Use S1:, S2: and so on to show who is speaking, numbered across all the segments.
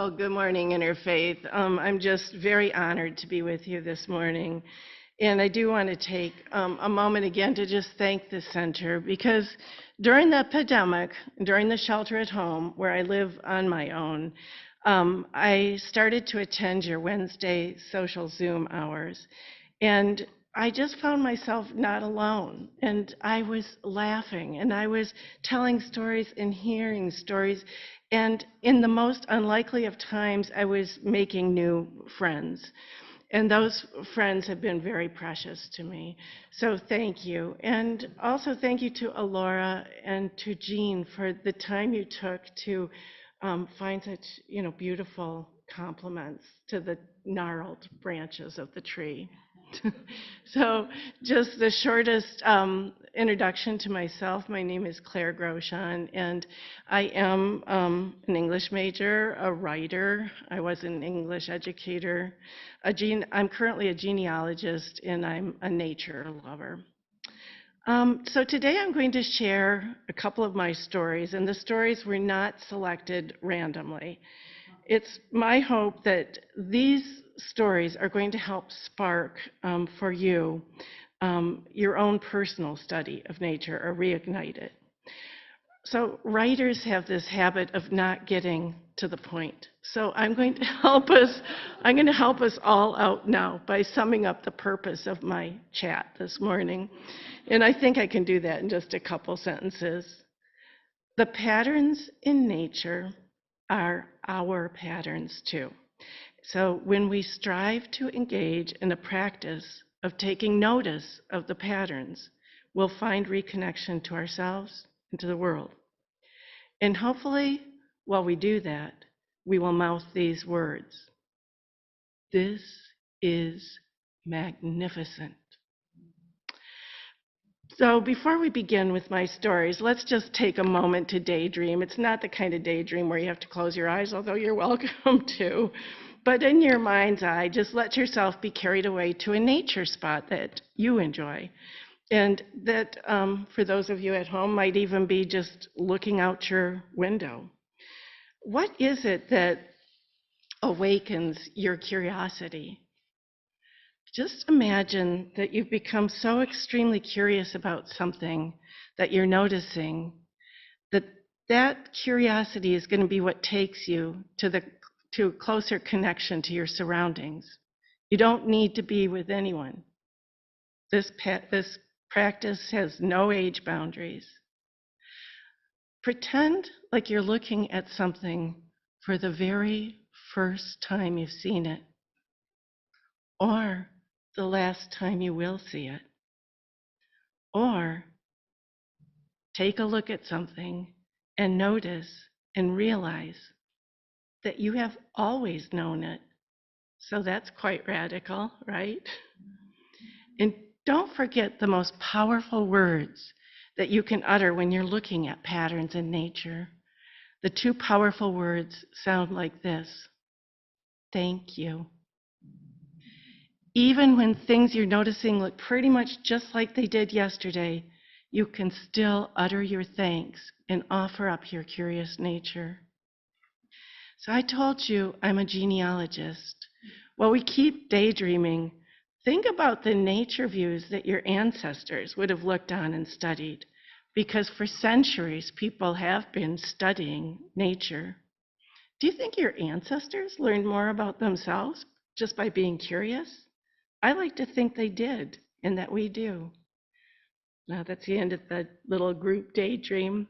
S1: Well, good morning, Interfaith. I'm just very honored to be with you this morning. And I do want to take a moment again to just thank the center, because during the epidemic, during the shelter at home, where I live on my own, I started to attend your Wednesday social Zoom hours. And I just found myself not alone. And I was laughing, and I was telling stories and hearing stories. And in the most unlikely of times, I was making new friends. And those friends have been very precious to me. So thank you. And also thank you to Alora and to Jean for the time you took to find such, beautiful compliments to the gnarled branches of the tree. So just the shortest introduction to myself. My name is Claire Groshan, and I am an English major, a writer. I was an English educator. I'm currently a genealogist, and I'm a nature lover. So today I'm going to share a couple of my stories, and the stories were not selected randomly. It's my hope that these stories are going to help spark for you your own personal study of nature, or reignite it. So writers have this habit of not getting to the point. So I'm going to help us all out now by summing up the purpose of my chat this morning. And I think I can do that in just a couple sentences. The patterns in nature are our patterns too. So when we strive to engage in a practice of taking notice of the patterns, we'll find reconnection to ourselves and to the world. And hopefully, while we do that, we will mouth these words: "This is magnificent." So before we begin with my stories, let's just take a moment to daydream. It's not the kind of daydream where you have to close your eyes, although you're welcome to. But in your mind's eye, just let yourself be carried away to a nature spot that you enjoy. And that, for those of you at home, might even be just looking out your window. What is it that awakens your curiosity? Just imagine that you've become so extremely curious about something that you're noticing, that curiosity is going to be what takes you to a closer connection to your surroundings. You don't need to be with anyone. This practice has no age boundaries. Pretend like you're looking at something for the very first time you've seen it, or the last time you will see it. Or take a look at something and notice and realize that you have always known it. So that's quite radical, right? And don't forget the most powerful words that you can utter when you're looking at patterns in nature. The two powerful words sound like this: thank you. Even when things you're noticing look pretty much just like they did yesterday, you can still utter your thanks and offer up your curious nature. So I told you I'm a genealogist. While we keep daydreaming, think about the nature views that your ancestors would have looked on and studied, because for centuries people have been studying nature. Do you think your ancestors learned more about themselves just by being curious? I like to think they did, and that we do. Now that's the end of the little group daydream.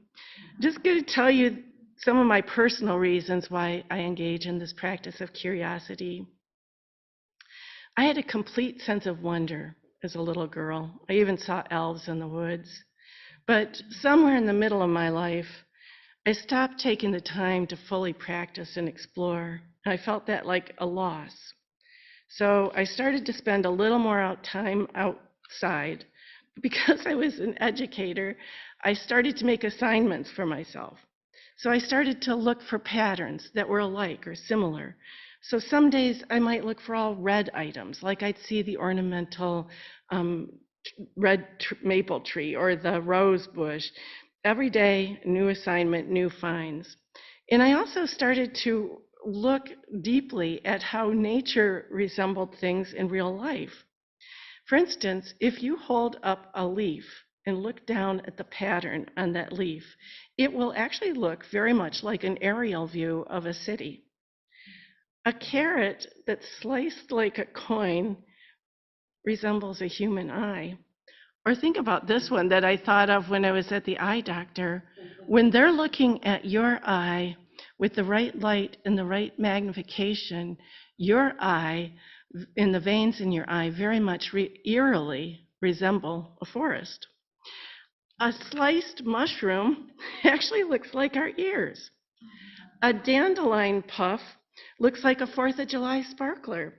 S1: I'm just going to tell you some of my personal reasons why I engage in this practice of curiosity. I had a complete sense of wonder as a little girl. I even saw elves in the woods. But somewhere in the middle of my life, I stopped taking the time to fully practice and explore. I felt that like a loss. So I started to spend a little more time outside. Because I was an educator, I started to make assignments for myself. So I started to look for patterns that were alike or similar. So some days I might look for all red items, like I'd see the ornamental red maple tree or the rose bush. Every day, new assignment, new finds. And I also started to look deeply at how nature resembled things in real life. For instance, if you hold up a leaf and look down at the pattern on that leaf, it will actually look very much like an aerial view of a city. A carrot that's sliced like a coin resembles a human eye. Or think about this one that I thought of when I was at the eye doctor. When they're looking at your eye with the right light and the right magnification, your eye and the veins in your eye very much eerily resemble a forest. A sliced mushroom actually looks like our ears. A dandelion puff looks like a 4th of July sparkler.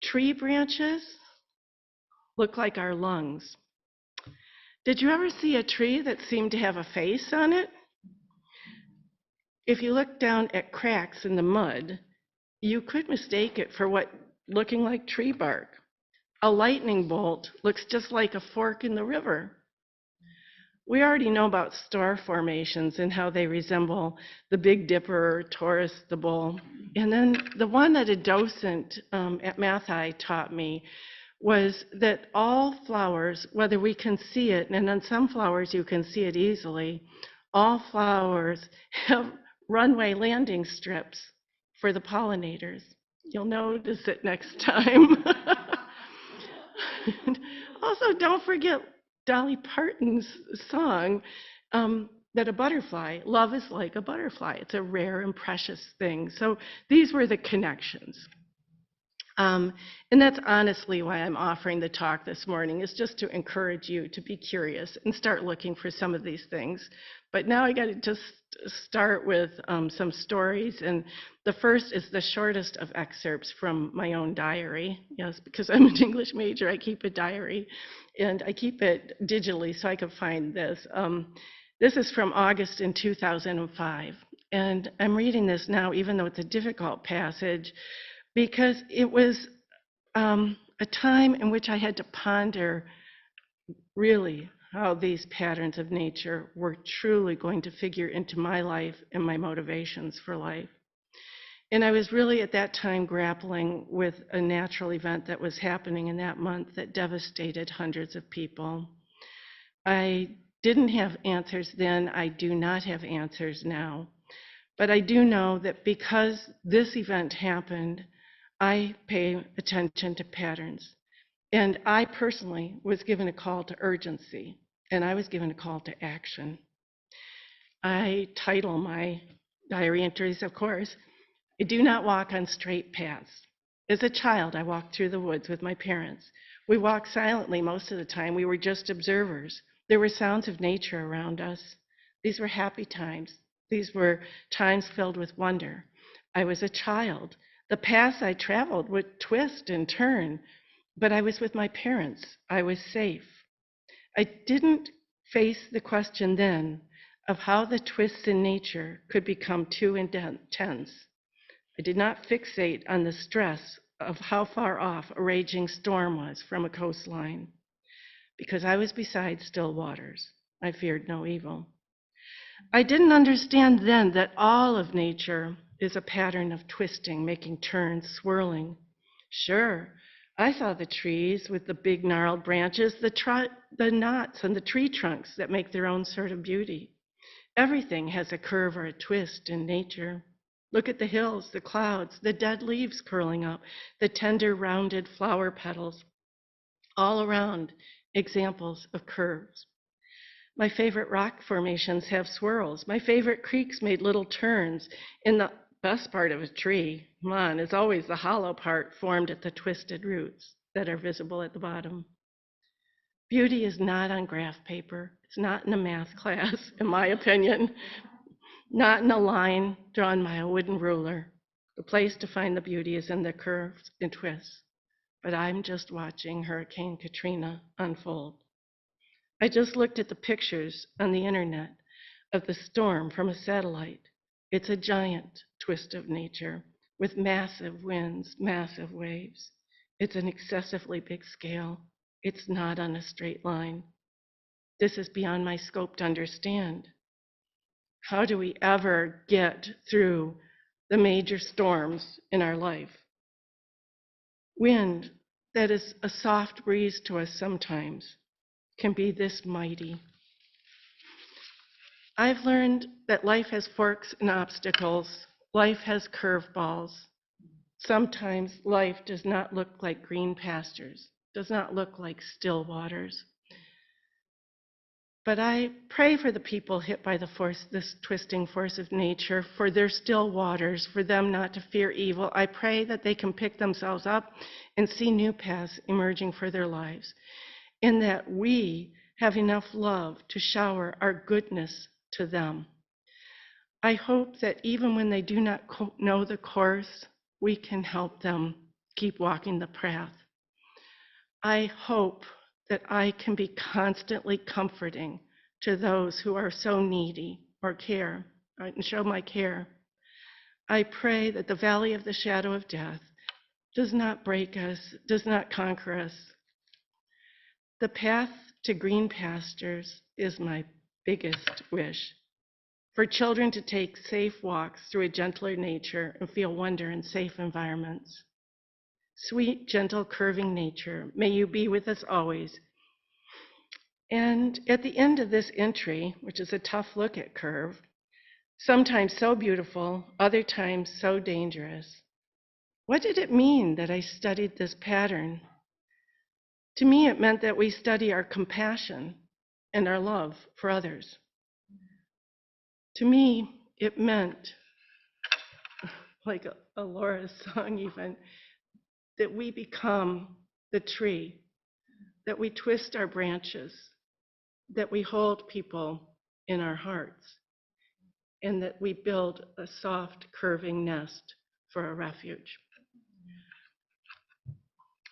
S1: Tree branches look like our lungs. Did you ever see a tree that seemed to have a face on it? If you look down at cracks in the mud, you could mistake it for what looking like tree bark. A lightning bolt looks just like a fork in the river. We already know about star formations and how they resemble the Big Dipper, Taurus, the Bull. And then the one that a docent at Math High taught me was that all flowers, whether we can see it, and on some flowers you can see it easily, all flowers have runway landing strips for the pollinators. You'll notice it next time. Also, don't forget Dolly Parton's song that a butterfly, love is like a butterfly. It's a rare and precious thing. So these were the connections. And that's honestly why I'm offering the talk this morning, is just to encourage you to be curious and start looking for some of these things. But now I got to just start with some stories. And the first is the shortest of excerpts from my own diary. Yes, because I'm an English major, I keep a diary. And I keep it digitally so I can find this. This is from August in 2005. And I'm reading this now, even though it's a difficult passage, because it was a time in which I had to ponder really how these patterns of nature were truly going to figure into my life and my motivations for life. And I was really at that time grappling with a natural event that was happening in that month that devastated hundreds of people. I didn't have answers then. I do not have answers now. But I do know that because this event happened, I pay attention to patterns. And I personally was given a call to urgency, and I was given a call to action. I title my diary entries, of course, I do not walk on straight paths. As a child, I walked through the woods with my parents. We walked silently most of the time. We were just observers. There were sounds of nature around us. These were happy times. These were times filled with wonder. I was a child. The paths I traveled would twist and turn, but I was with my parents. I was safe. I didn't face the question then of how the twists in nature could become too intense. I did not fixate on the stress of how far off a raging storm was from a coastline. Because I was beside still waters, I feared no evil. I didn't understand then that all of nature is a pattern of twisting, making turns, swirling. Sure, I saw the trees with the big gnarled branches, the knots and the tree trunks that make their own sort of beauty. Everything has a curve or a twist in nature. Look at the hills, the clouds, the dead leaves curling up, the tender rounded flower petals. All around, examples of curves. My favorite rock formations have swirls. My favorite creeks made little turns. In the best part of a tree, come on, is always the hollow part formed at the twisted roots that are visible at the bottom. Beauty is not on graph paper. It's not in a math class, in my opinion. Not in a line drawn by a wooden ruler. The place to find the beauty is in the curves and twists. But I'm just watching Hurricane Katrina unfold. I just looked at the pictures on the internet of the storm from a satellite. It's a giant twist of nature with massive winds, massive waves. It's an excessively big scale. It's not on a straight line. This is beyond my scope to understand. How do we ever get through the major storms in our life. Wind that is a soft breeze to us sometimes can be this mighty. I've learned that life has forks and obstacles. Life has curveballs. Sometimes life does not look like green pastures, does not look like still waters. But I pray for the people hit by this twisting force of nature, for their still waters, for them not to fear evil. I pray that they can pick themselves up and see new paths emerging for their lives, and that we have enough love to shower our goodness to them. I hope that even when they do not know the course, we can help them keep walking the path. I hope that I can be constantly comforting to those who are so needy or care, and show my care. I pray that the valley of the shadow of death does not break us, does not conquer us. The path to green pastures is my biggest wish. For children to take safe walks through a gentler nature and feel wonder in safe environments. Sweet, gentle, curving nature, may you be with us always. And at the end of this entry, which is a tough look at curve, sometimes so beautiful, other times so dangerous. What did it mean that I studied this pattern? To me, it meant that we study our compassion and our love for others. To me, it meant, like a Laura song even, that we become the tree, that we twist our branches, that we hold people in our hearts, and that we build a soft, curving nest for a refuge.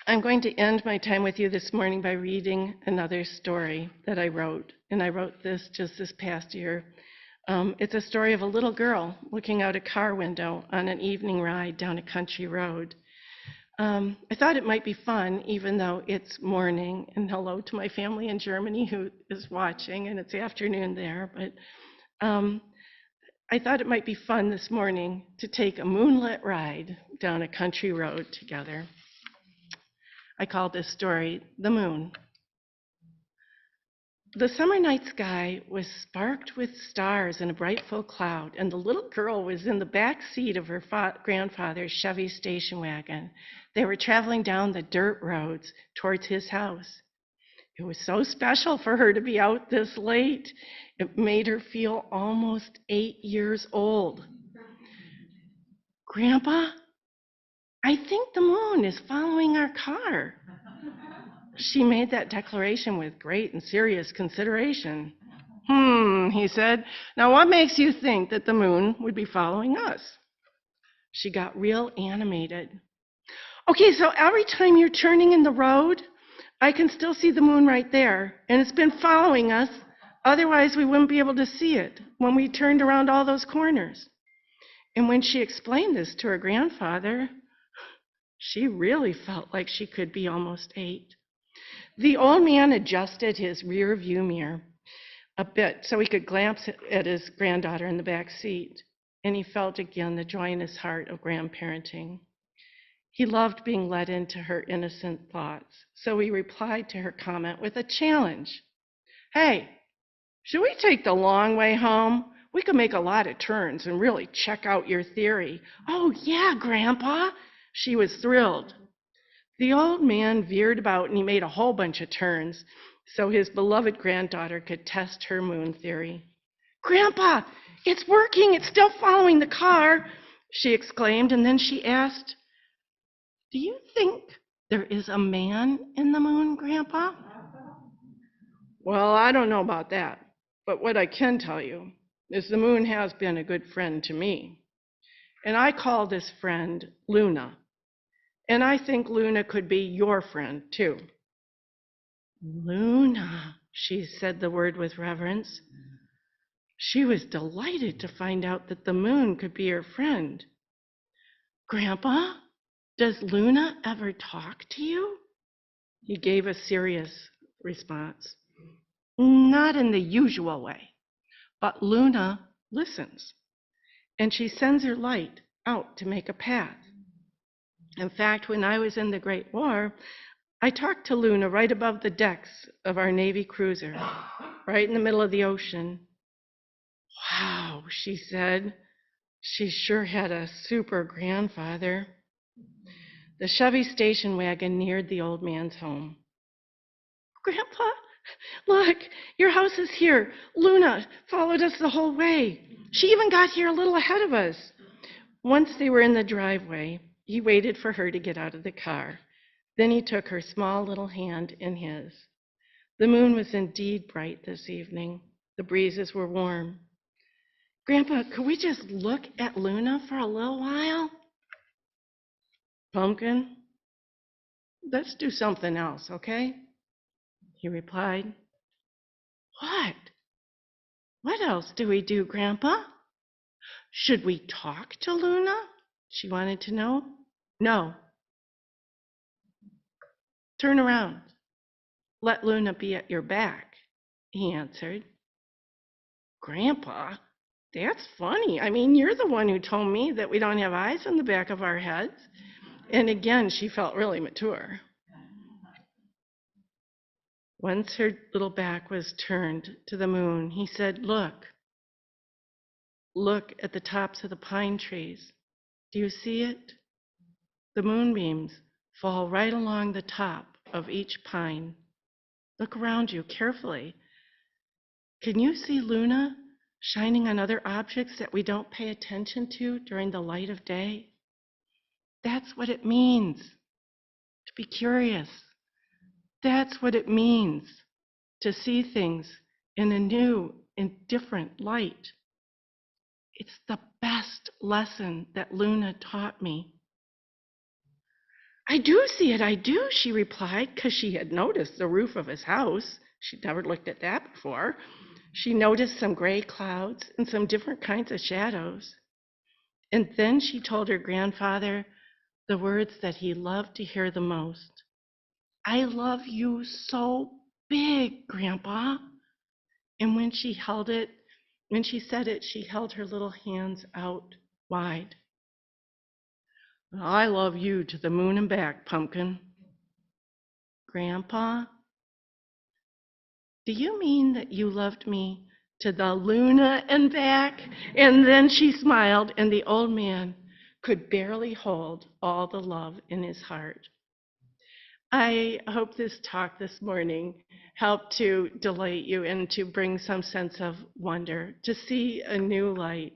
S1: I'm going to end my time with you this morning by reading another story that I wrote, and I wrote this just this past year. It's a story of a little girl looking out a car window on an evening ride down a country road. I thought it might be fun, even though it's morning, and hello to my family in Germany who is watching, and it's afternoon there, but I thought it might be fun this morning to take a moonlit ride down a country road together. I called this story The Moon. The summer night sky was sparked with stars in a bright full cloud, and the little girl was in the back seat of her grandfather's Chevy station wagon. They were traveling down the dirt roads towards his house. It was so special for her to be out this late. It made her feel almost 8 years old. Grandpa, I think the moon is following our car. She made that declaration with great and serious consideration. He said, now what makes you think that the moon would be following us? She got real animated. Okay, so every time you're turning in the road, I can still see the moon right there, and it's been following us. Otherwise, we wouldn't be able to see it when we turned around all those corners. And when she explained this to her grandfather, she really felt like she could be almost 8. The old man adjusted his rear view mirror a bit so he could glance at his granddaughter in the back seat, and he felt again the joy in his heart of grandparenting. He loved being led into her innocent thoughts, so he replied to her comment with a challenge. Hey, should we take the long way home? We could make a lot of turns and really check out your theory. Oh, yeah, Grandpa. She was thrilled. The old man veered about and he made a whole bunch of turns so his beloved granddaughter could test her moon theory. Grandpa, it's working. It's still following the car, she exclaimed, and then she asked, do you think there is a man in the moon, Grandpa? Well, I don't know about that, but what I can tell you is the moon has been a good friend to me. And I call this friend Luna. And I think Luna could be your friend, too. Luna, she said the word with reverence. She was delighted to find out that the moon could be her friend. Grandpa, does Luna ever talk to you? He gave a serious response. Not in the usual way, but Luna listens, and she sends her light out to make a path. In fact, when I was in the Great War, I talked to Luna right above the decks of our Navy cruiser, right in the middle of the ocean. Wow, she said, she sure had a super grandfather. The Chevy station wagon neared the old man's home. Grandpa, look, your house is here. Luna followed us the whole way. She even got here a little ahead of us. Once they were in the driveway, he waited for her to get out of the car. Then he took her small little hand in his. The moon was indeed bright this evening. The breezes were warm. Grandpa, could we just look at Luna for a little while? Pumpkin, let's do something else, okay? He replied. What? What else do we do, Grandpa? Should we talk to Luna? She wanted to know. No. Turn around. Let Luna be at your back, he answered. Grandpa, that's funny. I mean, you're the one who told me that we don't have eyes on the back of our heads. And again, she felt really mature. Once her little back was turned to the moon, he said, look at the tops of the pine trees. Do you see it? The moonbeams fall right along the top of each pine. Look around you carefully. Can you see Luna shining on other objects that we don't pay attention to during the light of day? That's what it means to be curious. That's what it means to see things in a new and different light. It's the best lesson that Luna taught me. I do see it, I do, she replied, because she had noticed the roof of his house. She'd never looked at that before. She noticed some gray clouds and some different kinds of shadows. And then she told her grandfather the words that he loved to hear the most. I love you so big, Grandpa. And when she said it, she held her little hands out wide. I love you to the moon and back, Pumpkin. Grandpa, do you mean that you loved me to the Luna and back? And then she smiled, and the old man could barely hold all the love in his heart. I hope this talk this morning helped to delight you and to bring some sense of wonder, to see a new light,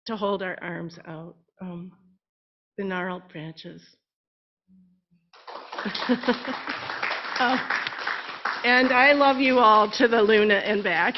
S1: to hold our arms out, the gnarled branches. And I love you all to the Luna and back.